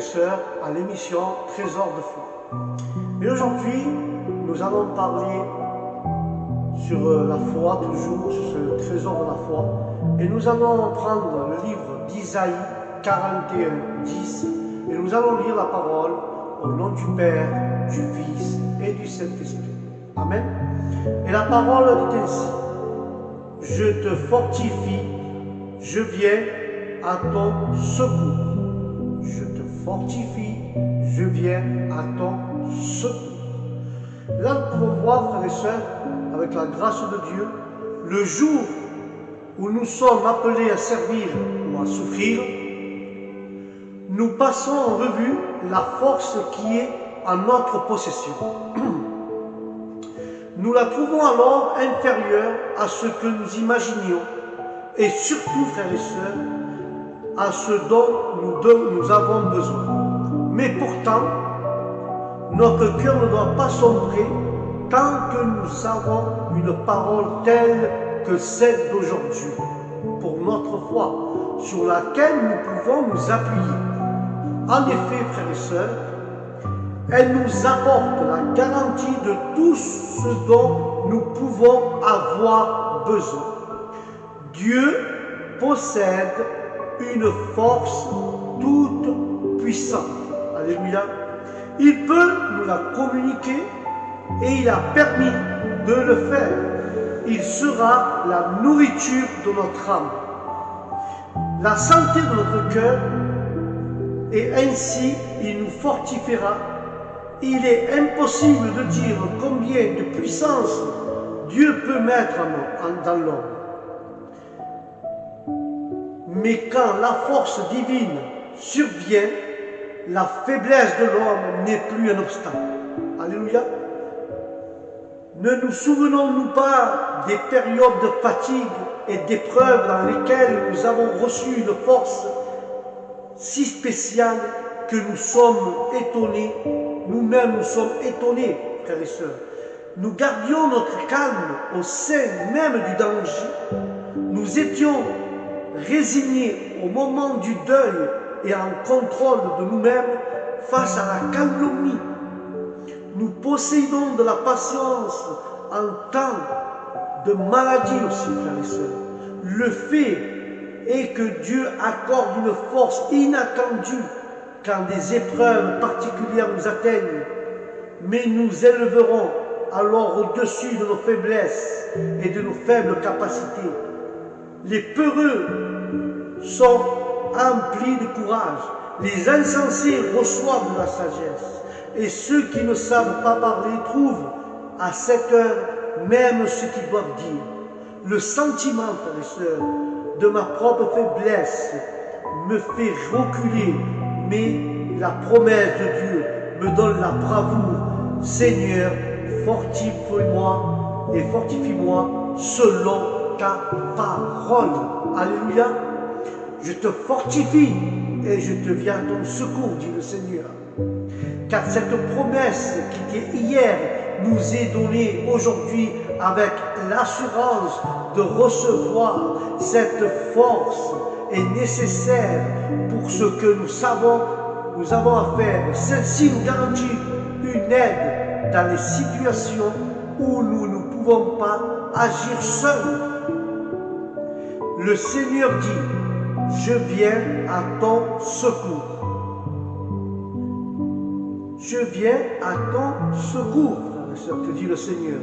sœurs, à l'émission Trésor de foi. Et aujourd'hui, nous allons parler sur la foi, toujours sur le trésor de la foi. Et nous allons prendre le livre d'Isaïe 41, 10, et nous allons lire la parole au nom du Père, du Fils et du Saint-Esprit. Amen. Et la parole dit ainsi: je te fortifie, je viens à ton secours. Je te fortifie, je viens à ton secours. Là, nous pouvons voir, frères et sœurs, avec la grâce de Dieu, le jour où nous sommes appelés à servir ou à souffrir, nous passons en revue la force qui est en notre possession. Nous la trouvons alors inférieure à ce que nous imaginions et surtout, frères et sœurs, à ce dont nous avons besoin. Mais pourtant, notre cœur ne doit pas sombrer tant que nous avons une parole telle que celle d'aujourd'hui pour notre foi, sur laquelle nous pouvons nous appuyer. En effet, frères et sœurs, elle nous apporte la garantie de tout ce dont nous pouvons avoir besoin. Dieu possède une force toute puissante. Alléluia. Il peut nous la communiquer et il a permis de le faire. Il sera la nourriture de notre âme, la santé de notre cœur, et ainsi il nous fortifiera. Il est impossible de dire combien de puissance Dieu peut mettre dans l'homme. Mais quand la force divine survient, la faiblesse de l'homme n'est plus un obstacle. Alléluia. Ne nous souvenons-nous pas des périodes de fatigue et d'épreuves dans lesquelles nous avons reçu une force si spéciale que nous sommes étonnés, nous-mêmes nous sommes étonnés, frères et sœurs. Nous gardions notre calme au sein même du danger. Nous étions résignés au moment du deuil et en contrôle de nous-mêmes face à la calomnie. Nous possédons de la patience en temps de maladie aussi, frères et sœurs. Le fait est que Dieu accorde une force inattendue quand des épreuves particulières nous atteignent, mais nous élèverons alors au-dessus de nos faiblesses et de nos faibles capacités. Les peureux sont emplis de courage, les insensés reçoivent de la sagesse, et ceux qui ne savent pas parler trouvent à cette heure même ce qu'ils doivent dire. Le sentiment, frères et sœurs, de ma propre faiblesse me fait reculer, mais la promesse de Dieu me donne la bravoure. Seigneur, fortifie-moi et fortifie-moi selon ta parole. Alléluia. Je te fortifie et je te viens à ton secours, dit le Seigneur. Car cette promesse qui était hier nous est donnée aujourd'hui avec l'assurance de recevoir cette force est nécessaire pour ce que nous avons à faire. Celle-ci nous garantit une aide dans les situations où nous ne pouvons pas agir seuls. Le Seigneur dit: je viens à ton secours. Je viens à ton secours, frère et sœur, te dit le Seigneur.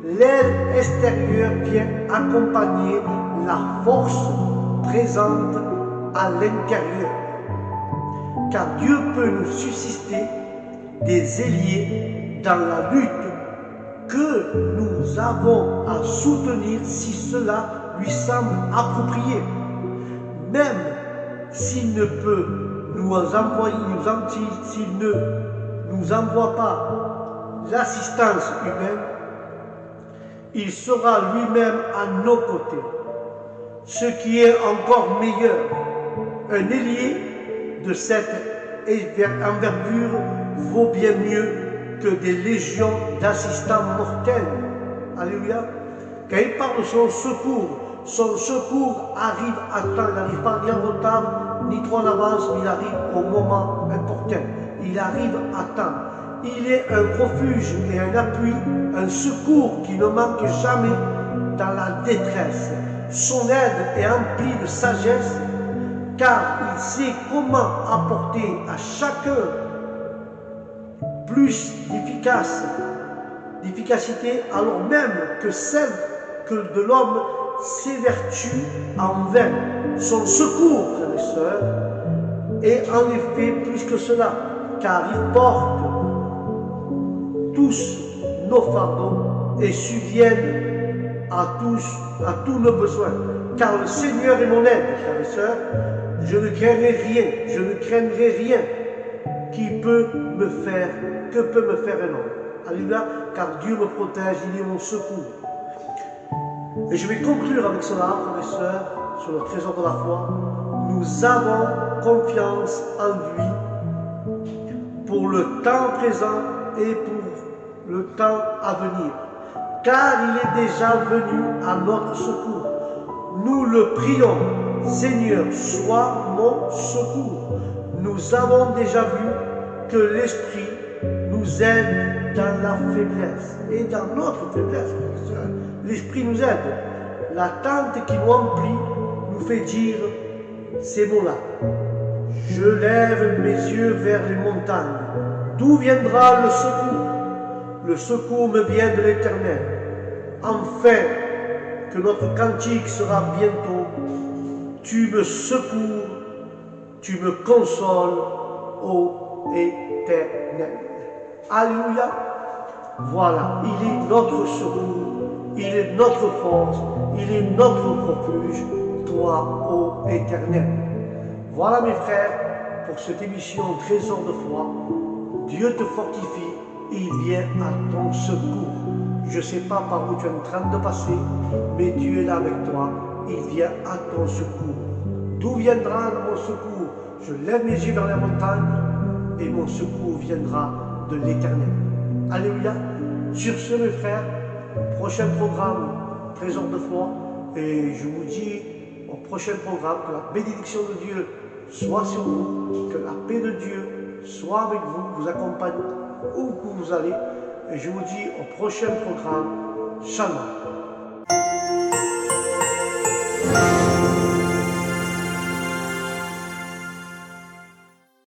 L'aide extérieure vient accompagner la force présente à l'intérieur. Car Dieu peut nous susciter des ailiers dans la lutte que nous avons à soutenir si cela lui semble approprié. Même s'il ne peut s'il ne nous envoie pas l'assistance humaine, il sera lui-même à nos côtés. Ce qui est encore meilleur, un ailier de cette envergure vaut bien mieux que des légions d'assistants mortels. Alléluia. Quand il parle de son secours arrive à temps, il n'arrive pas bien en retard ni trop en avance, mais il arrive au moment important. Il arrive à temps. Il est un refuge et un appui, un secours qui ne manque jamais dans la détresse. Son aide est emplie de sagesse, car il sait comment apporter à chacun plus d'efficacité, alors même que celle que de l'homme s'évertue en vain. Son secours, frères et sœurs, est en effet plus que cela, car il porte tous nos fardeaux et subviennent à tous nos besoins. Car le Seigneur est mon aide, frères et sœurs, je ne craindrai rien que peut me faire un homme. Alléluia, car Dieu me protège, il est mon secours. Et je vais conclure avec cela, frères et sœurs, sur le trésor de la foi. Nous avons confiance en lui pour le temps présent et pour le temps à venir, car il est déjà venu à notre secours. Nous le prions, Seigneur, sois mon secours. Nous avons déjà vu que l'Esprit nous aide dans la faiblesse et dans notre faiblesse. L'Esprit nous aide. L'attente qui nous emplit nous fait dire ces mots-là. Je lève mes yeux vers les montagnes. D'où viendra le secours? Le secours me vient de l'Éternel. Enfin, que notre cantique sera bientôt. Tu me secours, tu me consoles, ô Éternel. Alléluia. Voilà, il est notre secours, il est notre force, il est notre refuge, toi, ô Éternel. Voilà mes frères, pour cette émission Trésor de foi. Dieu te fortifie et il vient à ton secours. Je ne sais pas par où tu es en train de passer, mais Dieu est là avec toi, il vient à ton secours. D'où viendra mon secours? Je lève mes yeux vers la montagne et mon secours viendra de l'Éternel. Alléluia. Sur ce, mes frères, prochain programme, Trésor de foi, et je vous dis au prochain programme que la bénédiction de Dieu soit sur vous, que la paix de Dieu soit avec vous, vous accompagne où que vous allez, et je vous dis au prochain programme, Shalom.